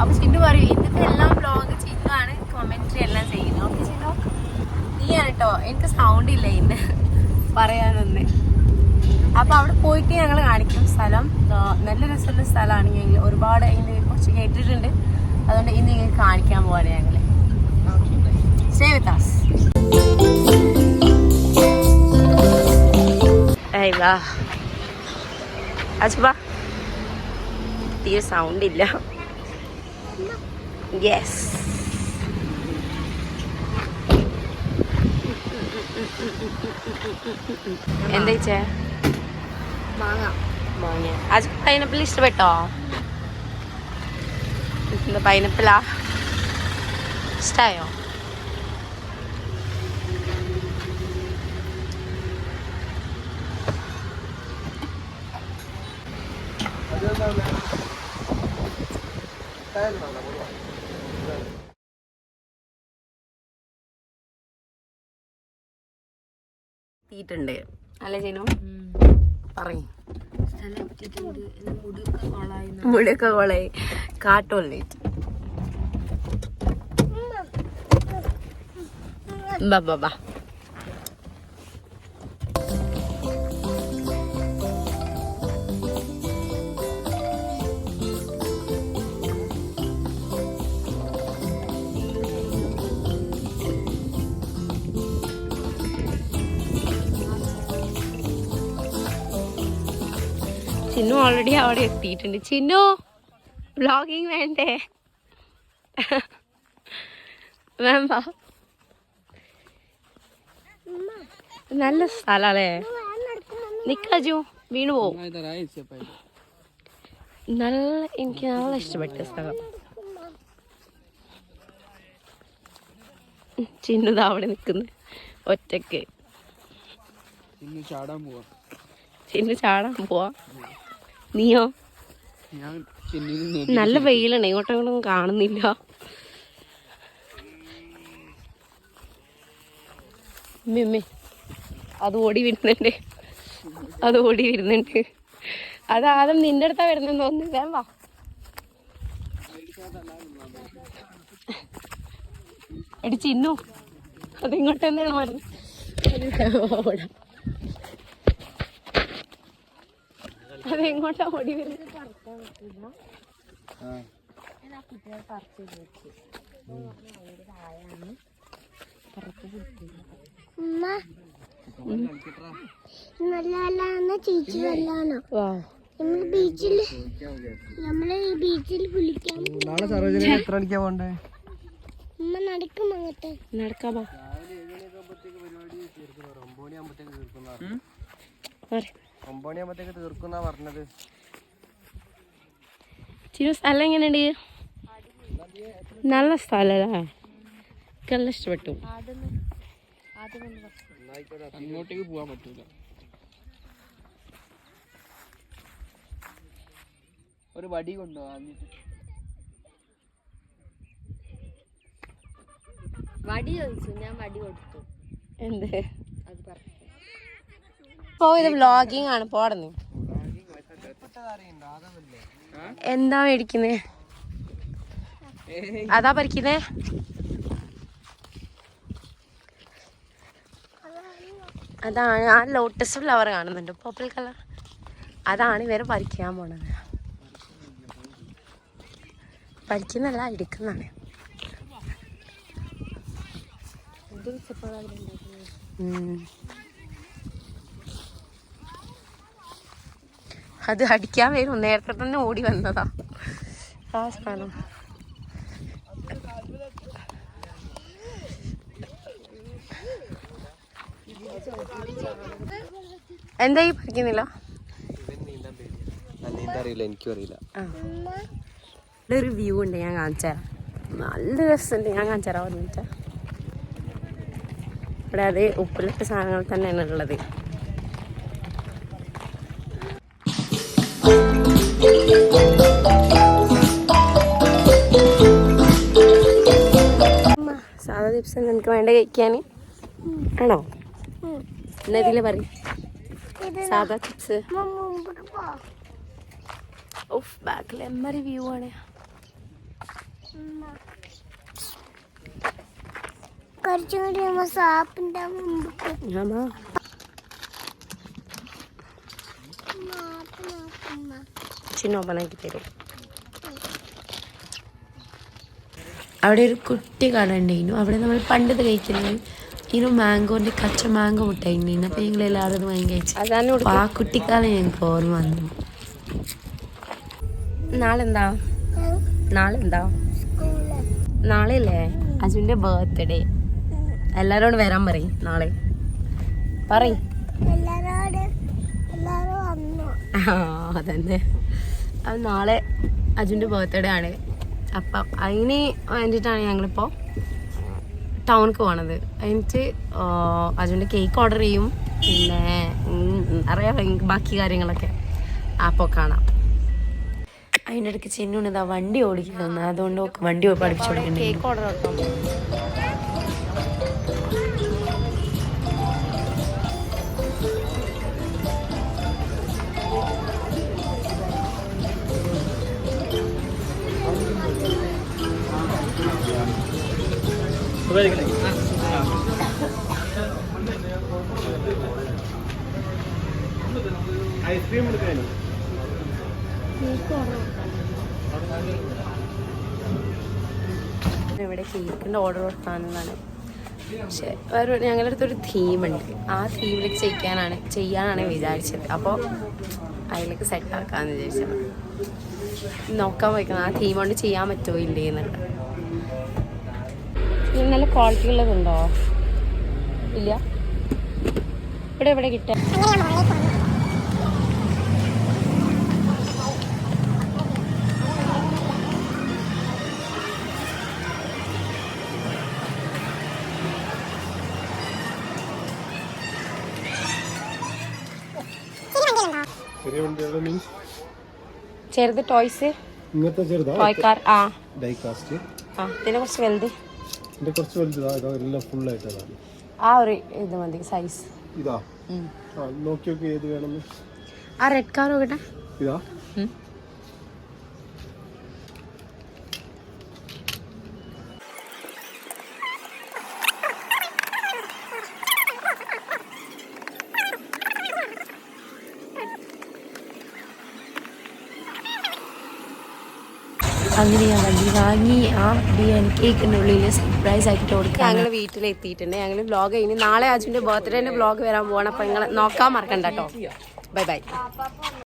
അപ്പൊ ചിന്നു പറയും ഇന്നത്തെ എല്ലാം ബ്ലോഗ് ചിന്നുവാണ് കമന്ററി എല്ലാം ചെയ്യുന്നത്. ഓക്കെ ചിന്നു, നീയാണ് കേട്ടോ. എനിക്ക് സൗണ്ട് ഇല്ല ഇന്ന് പറയാനൊന്ന്. അപ്പൊ അവിടെ പോയിട്ട് ഞങ്ങൾ കാണിക്കും സ്ഥലം. നല്ല രസമുള്ള സ്ഥലമാണ്. ഞങ്ങൾ ഒരുപാട് അതിന് കുറച്ച് കേട്ടിട്ടുണ്ട്. അതുകൊണ്ട് ഇന്ന് ഞങ്ങൾ കാണിക്കാൻ പോവാണ് ഞങ്ങള്. Stay with us. Hey, വാ അച്ഛാ, തീരെ സൗണ്ട് ഇല്ല. യെസ്, എന്താ ചേ മാങ്ങ മാങ്ങ. അത് പൈനാപ്പിൾ ഇഷ്ടപ്പെട്ടോ? എന്താ പൈനാപ്പിളാ ഇഷ്ടായോ? ണ്ട് അല്ലേ ചേനു? പറയും മുടിയൊക്കെ കൊളായി കാട്ടോല്ലേ. ബാ ചിന്നു ഓൾറെഡി അവിടെ എത്തിയിട്ടുണ്ട്. ചിന്നു വ്ളോഗിങ് വേണ്ടേ? വേണ്ട, നല്ല സ്ഥലല്ലേ. നിക്കാജു വീണു പോവും. എനിക്ക് നല്ല ഇഷ്ടപ്പെട്ട സ്ഥലം. ചിന്നു അവിടെ നിക്കുന്നു ഒറ്റക്ക്. ചിന്നു ചാടാൻ പോവാ. നീയോ? നല്ല വെയിലാണ്, ഇങ്ങോട്ടൊന്നും കാണുന്നില്ല. മിമ്മി അത് ഓടി വരുന്നുണ്ട്. അത് ആദ്യം നിന്റെ അടുത്താ വരുന്നെന്ന് തോന്നുന്നു. വേവാ എടി ചിന്നു, അതിങ്ങോട്ട് തന്നെയാണ് വരുന്നത്. അതെങ്ങോട്ടാ ഓടി വരുന്നത്? നമ്മള് ബീച്ചിൽ കുളിക്കാൻ നടക്കും. അങ്ങോട്ട് നടക്കാമോ? പറഞ്ഞത് ചിരു സ്ഥലം എങ്ങനെയുണ്ട്? നല്ല സ്ഥലല്ലേ, നല്ല ഇഷ്ടപ്പെട്ടു. അങ്ങോട്ടേക്ക് പോവാൻ പറ്റൂല. ഒരു വടി കൊണ്ടോ? വടി ചോദിച്ചു, ഞാൻ വടി കൊടുത്തു. എന്ത്? അത് പറഞ്ഞു. ഇത് വ്ളോഗിങ് ആണ്. പോടുന്നു. എന്താ മേടിക്കുന്നേ? അതാ പറിക്കുന്നേ? അതാണ് ആ ലോട്ടസ് ഫ്ലവർ കാണുന്നുണ്ട്, പർപ്പിൾ കളർ. അതാണ് ഇവരെ പറിക്കാൻ പോണത്. പറിക്കുന്നല്ല, എടുക്കുന്നതാണ്. അത് അടിക്കാൻ വരും. നേരത്തെ തന്നെ ഓടി വന്നതാ ആ സാധനം. എന്തായി പറിക്കുന്നില്ല? ഒരു വ്യൂ ഉണ്ട്, ഞാൻ കാണിച്ചുതരാം. നല്ല രസമുണ്ട്, ഞാൻ കാണിച്ചുതരാം. പറഞ്ഞിട്ട് ഇവിടെ അത് ഉപ്പിലിട്ട സാധനങ്ങൾ തന്നെയാണ് ഉള്ളത്. സാധാ ചിപ്സ് നിനക്ക് വേണ്ട കഴിക്കാൻ ആണോ? എന്നാ ഇതില് പറയും സാധാ ചിപ്സ്. ബാക്കിൽ എമ്മറി വ്യൂ ആണ്. കുറച്ചും കൂടി സാപ്പിന്റെ ചിന്നോപ്പനാക്കി തരും. അവിടെ ഒരു കുട്ടി കട ഉണ്ടായിരുന്നു. അവിടെ നമ്മൾ പണ്ടത് കഴിക്കുന്നത് ഇതിന് മാംഗോന്റെ കച്ച മാംഗോ മുട്ടായിരുന്നു. അപ്പൊ ഞങ്ങൾ എല്ലാവരും അത് വാങ്ങി കഴിച്ചു. അപ്പൊ ആ കുട്ടിക്കാലം ഞങ്ങൾക്ക് ഓർമ്മ വന്നു. നാളെന്താ നാളെ അല്ലേ അജുന്റെ ബർത്ത്ഡേ. എല്ലാരോടും വരാൻ പറയും നാളെ. പറയും അതന്നെ. അത് നാളെ അജുന്റെ ബർത്ത്ഡേ ആണ്. അപ്പം അതിന് വേണ്ടിയിട്ടാണ് ഞങ്ങളിപ്പോൾ ടൗണിക്ക് പോണത്. എന്നിട്ട് അജുൻ്റെ കേക്ക് ഓർഡർ ചെയ്യും. പിന്നെ അറിയാം ബാക്കി കാര്യങ്ങളൊക്കെ അപ്പോൾ കാണാം. അതിൻ്റെ ഇടയ്ക്ക് ചിന്നുണ്ട് ഇതാ വണ്ടി ഓടിക്കുന്നു. അതുകൊണ്ട് വണ്ടി പഠിപ്പിച്ചോണ്ടിട്ടുണ്ട്. കേക്ക് ഓർഡർ ആക്കാം. ഐസ്ക്രീം എടുക്കാനും ഇവിടെ കേക്കിൻ്റെ ഓർഡർ കൊടുക്കാനെന്നാണ്. പക്ഷെ ഞങ്ങളുടെ അടുത്തൊരു തീമുണ്ട്. ആ തീമിലേക്ക് ചെയ്യാനാണ് വിചാരിച്ചത്. അപ്പോൾ അതിലേക്ക് സെറ്റാക്കാമെന്ന് വിചാരിച്ചത്. നോക്കാൻ വയ്ക്കണം ആ തീം കൊണ്ട് ചെയ്യാൻ പറ്റുമോ ഇല്ലേ എന്നുള്ളത്. നല്ല ക്വാളിറ്റി ഉള്ളതുണ്ടോ? ഇല്ല. ഇവിടെ കിട്ടാൻ ചെറുത് ടോയ്സ് ഇങ്ങനത്തെ ചെറുതാ ടോയ് കാർ. ഡൈകാസ്റ്റ് ഇതിനെ കുറച്ച് വലുത്. ഇതിന്റെ കുറച്ച് വലുതാ. എല്ലാം ഫുൾ ആയിട്ടാണ്. ആ ഒരു ഇത് മതി സൈസ്. ഇതാ നോക്കി ഏത് വേണമെന്ന്. ആ റെഡ് കാർ നോക്കട്ടെ. ഇതാ അങ്ങനെ ഞാൻ വണ്ടി വാങ്ങി ആ ബിരിയാണി കേക്കിൻ്റെ ഉള്ളിൽ സർപ്രൈസ് ആക്കിയിട്ട് കൊടുക്കുക. ഞങ്ങൾ വീട്ടിലെത്തിയിട്ടുണ്ട്. ഞങ്ങൾ വ്ളോഗ് കഴിഞ്ഞ് നാളെ അജുൻ്റെ ബർത്ത്ഡേൻ്റെ വ്ളോഗ് വരാൻ പോകണം. അപ്പം നിങ്ങൾ നോക്കാൻ മറക്കണ്ട കേട്ടോ. Bye bye.